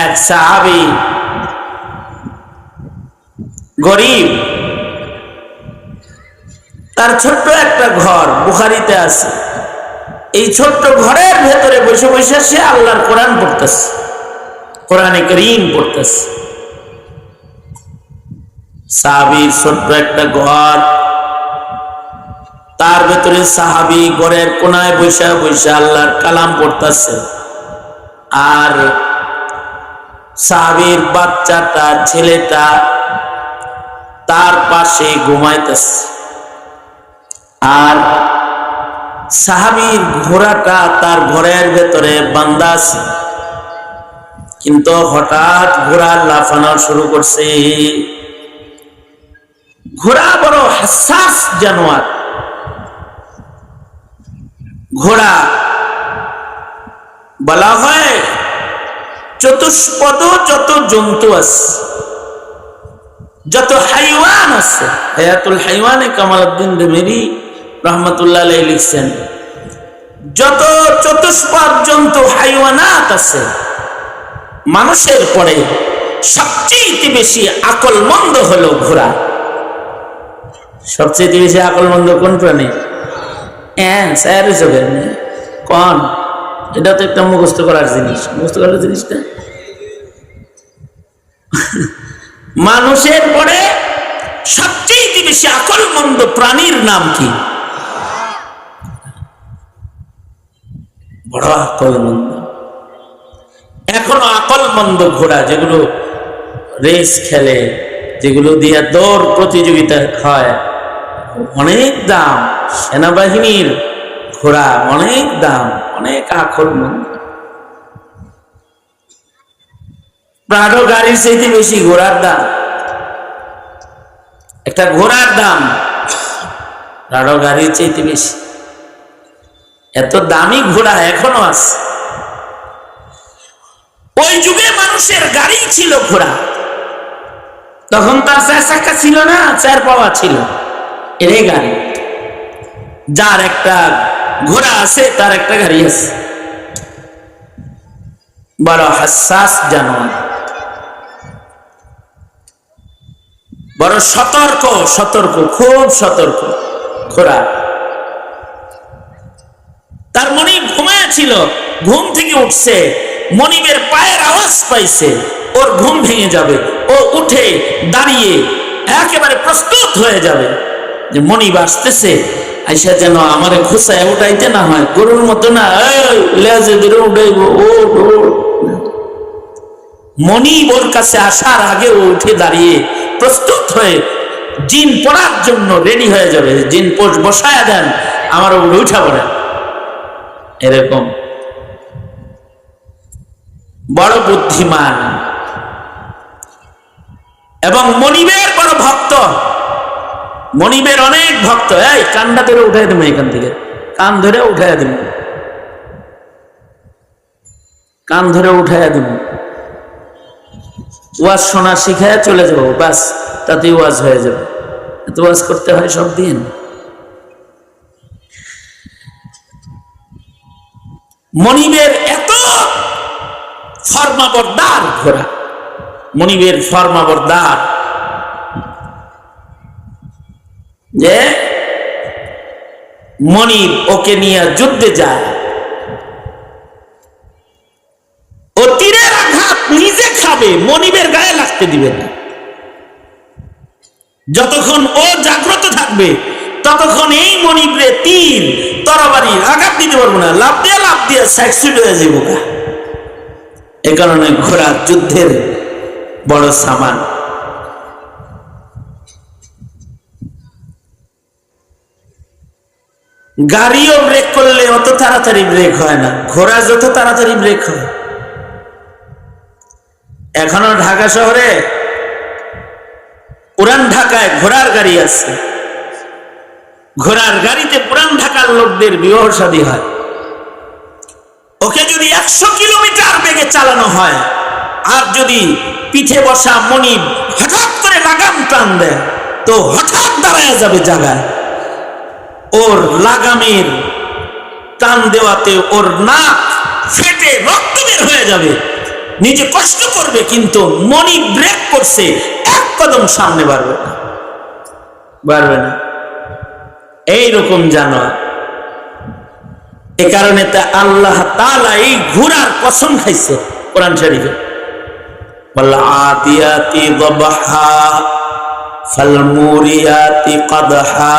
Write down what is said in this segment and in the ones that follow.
এক সাহাবী গরিব, তার ছোট্ট একটা ঘর বুখারীতে আছে। এই ছোট্ট ঘরের ভেতরে বসে বসে সে আল্লাহর কোরআন পড়তেছে, কোরআনে কারীম পড়তেছে। সাহাবীর ছোট্ট একটা ঘর, তার ভেতরে সাহাবী ঘরের কোনায় বসে বসে আল্লাহর কালাম পড়তেছে, আর সাহাবীর বাচ্চাটা, ছেলেটা তার পাশে ঘুমাইতেছে, আর সাহাবীর ঘোড়াটা তার ঘরের ভেতরে বান্ধা আছে। কিন্তু হঠাৎ ঘোড়া লাফানো শুরু করছে। ঘোড়া বড় হাসাস জানোয়ার। ঘোড়া বলা হয় চতুষ্পদ যত জন্তু আছে, যত হাইওয়ান আছে, হায়াতুল হাইওয়ানে কামালউদ্দিন দেমেরি রহমতুল্লাহ আলাইহি লিখছেন, যত চতুষ্পদ জন্তু হাইওয়ানাত আছে, মানুষের পরে সবচেয়ে বেশি আকলমন্দ হলো ঘোড়া। সবচেয়ে বেশি আকলমন্দ কোন প্রাণী? কোন? এটা তো একটা মুখস্থ করার জিনিস। মুখস্থ করার জিনিসটা মানুষের পরে সবচেয়ে বেশি আকলমন্দ প্রাণীর নাম কি? বড় আকলমন্দ। এখনো আকলমন্দ ঘোড়া যেগুলো রেস খেলে, যেগুলো দিয়ে দৌড় প্রতিযোগিতা হয়, অনেক দাম। সেনাবাহিনীর ঘোড়া অনেক দাম, অনেক আকলমন্দ। প্রাডো গাড়ির চাইতে বেশি ঘোড়ার দাম। একটা ঘোড়ার দাম প্রাডো গাড়ির চাইতে বেশি। এত দামি ঘোড়া এখনো আছে। ওই যুগে মানুষের গাড়ি ছিল ঘোড়া। তখন তার চার চাকা ছিল না, চার পাওয়া ছিল। এর গাড়ি, যার একটা ঘোড়া আছে তার একটা গাড়ি আছে। বড় হাসাস জানোয়ার, বড় সতর্ক, সতর্ক, খুব সতর্ক ঘোড়া। তার মনিব ঘুমাইয়াছিল, ঘুম থেকে উঠছে, মনিবের পায়ের আওয়াজ পাইছে, ওর ঘুম ভেঙে যাবে। ও উঠে দাঁড়িয়ে একেবারে প্রস্তুত হয়ে যাবে যে মনিব আসতেছে, আইসা যেন আমারে খুসায় উঠাইতে না হয়, গরুর মতো না লেজে ধরে উঠাইব। মনিব ওর কাছে আসার আগে ও উঠে দাঁড়িয়ে প্রস্তুত হয়ে জিন পড়ার জন্য রেডি হয়ে যাবে। জিন পোষ বসায়া দেন, আমার উপরে উঠা পড়ে। এরকম বড় বুদ্ধিমান এবং মনিবের বড় ভক্ত। মনিবের অনেক ভক্ত। এই কানটা ধরে উঠাই দেবো, এখান থেকে কান ধরে উঠাইয়া দেব, কান ধরে উঠাইয়া দেব। ওয়াজ শোনা শিখায় চলে যাবো, বাস, তাতেই ওয়াজ হয়ে যাবে। এত ওয়াজ করতে হয় সব দিন? মনিবের এত ফরমাবরদার ঘোড়া, মনিবের ফরমাবরদার, যে মনিব ওকে নিয়ে যুদ্ধে যায়। ও তীরের আঘাত নিজে খাবে, মনিবের গায়ে লাগতে দিবে না। যতক্ষণ ও জাগ্রত থাকবে ততক্ষণ এই মনিবরে তীর তরবারি আঘাত দিতে পারবো না। লাভ দিয়ে সাকসিড হয়ে যাবো। এ কারণে ঘোড়া যুদ্ধের বড় সামান। গাড়িও ব্রেক করলে অত তাড়াতাড়ি ব্রেক হয় না, ঘোড়া যত তাড়াতাড়ি ব্রেক হয়। এখনো ঢাকা শহরে পুরান ঢাকায় ঘোড়ার গাড়ি আছে। ঘোড়ার গাড়িতে পুরান ঢাকার লোকদের বিবাহ শাদী হয়। ওকে যদি 100 কিলোমিটার বেগে চালানো হয়, আর যদি পিঠে বসা মনিব হঠাৎ করে লাগাম টান দেয়, তো হঠাৎ দাঁড়ায় যাবে জায়গায়। ওর লাগামের টান দেওয়াতে ওর নাক ফেটে রক্ত বের হয়ে যাবে। নিজে কষ্ট করবে, কিন্তু মনি ব্রেক করছে, এক কদম সামনে বাড়বে না। এইরকম জানোয়ার। এ কারণে তা আল্লাহ তাআলা এই ঘোড়ার কসম খাইছে কোরআন শরীফে, ওয়াল আদিয়াতি দবহা ফাল মুরিয়াতি কদহা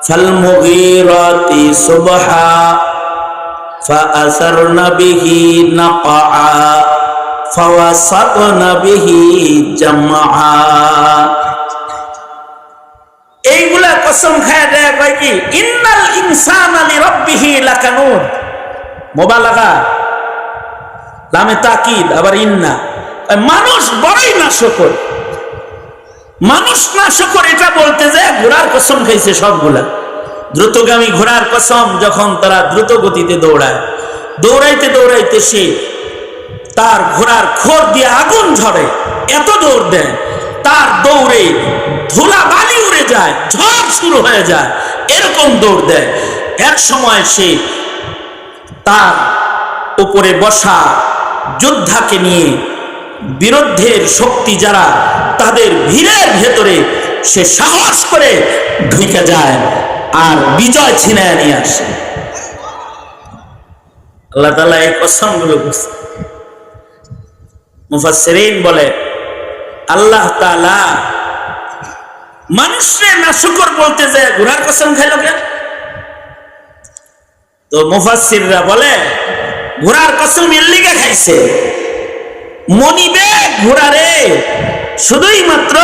ফাল মুগীরাতি সুবহা ফাআসারনা বিহি নাকআ ফাওয়াসাতনা বিহি জামআ। এইগুলা কসম খায় দেয় কয় কি, ইন্নাল ইনসানা লিরাব্বিহি লাকানুদ। মুবালাগা, লামে তাকিদ, আবার ইন্না। মানুষ বড়ই নাশকর, মানুষ নাশকর। এটা বলতে যে ঘোড়ার কসম খাইছে সবগুলা। দ্রুতগামী ঘোড়ার কসম, যখন তারা দ্রুত গতিতে দৌড়ায়, দৌড়াইতে দৌড়াইতে সে তার ঘোড়ার খোর দিয়ে আগুন ঝরে, এত দৌড় দেয়, তার দৌড়ে ধুলা বালি উড়ে যায়, ঝড় শুরু হয়ে যায়, এরকম দৌড় দেয়। এক সময় সে তার উপরে বসা যোদ্ধাকে নিয়ে, বিরুদ্ধের শক্তি যারা, তাদের ভিড়ের ভেতরে সে সাহস করে ঢুকে যায় আর বিজয় ছিনায় নিয়ে আসে। আল্লাহ তাআলা এই কসমগুলো বলছে। মুফাসসিরিন বলে আল্লাহ তাআলা মানুষের নাশকর বলতে যায় ঘোড়ার কসম খাইল কেন? তো মুফাসসিররা বলে ঘোড়ার কসম এর লিগে খাইছে, মনিবে ঘোড়ারে শুধুই মাত্র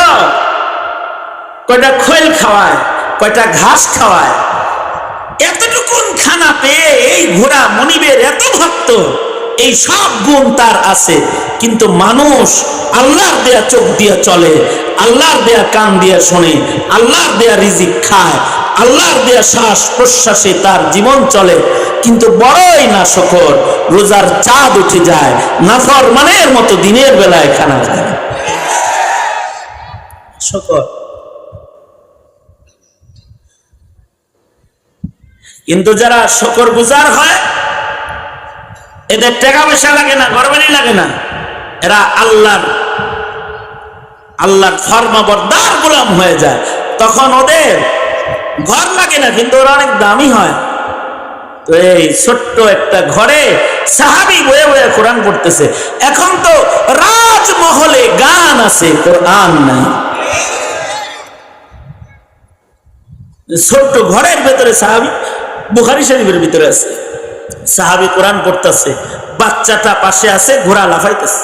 কয়টা খৈল খাওয়ায়, কয়টা ঘাস খাওয়ায়, এতটুকুন খানা পেয়ে এই ঘোড়া মনিবের এত ভক্ত, এই সব গুণ তার আছে। কিন্তু মানুষ আল্লাহর দেয়া চোখ দিয়ে চলে, আল্লাহর দেয়া কান দিয়ে শোনে, আল্লাহর দেয়া রিজিক খায়, আল্লাহর দেয়া শ্বাস প্রশ্বাসে তার জীবন চলে, কিন্তু বড়ই নাশকর। রোজার চাঁদ উঠে যায়, নাফরমানের মতো দিনের বেলায় খানা খায়। শকর। কিন্তু যারা শকর গুজার হয়, এদের টাকা পয়সা লাগে না, ঘরবাড়ি লাগে না, এরা আল্লাহর ফরমাবরদার গোলাম হয়ে যায়। তখন ওদের ঘর লাগে না, কিন্তু ওরা অনেক দামি হয়। তো এই ছোট্ট একটা ঘরে সাহাবী বয়ে বয়ে কোরআন পড়তেছে। এখন তো রাজমহলে গান আছে, কোরআন নাই। ছোট্ট ঘরের ভেতরে সাহাবী, বুখারী শরীফের ভিতরে আছে, সাহাবী কোরআন পড়তেছে, বাচ্চাটা পাশে আছে, ঘোড়া লাফাইতেছে।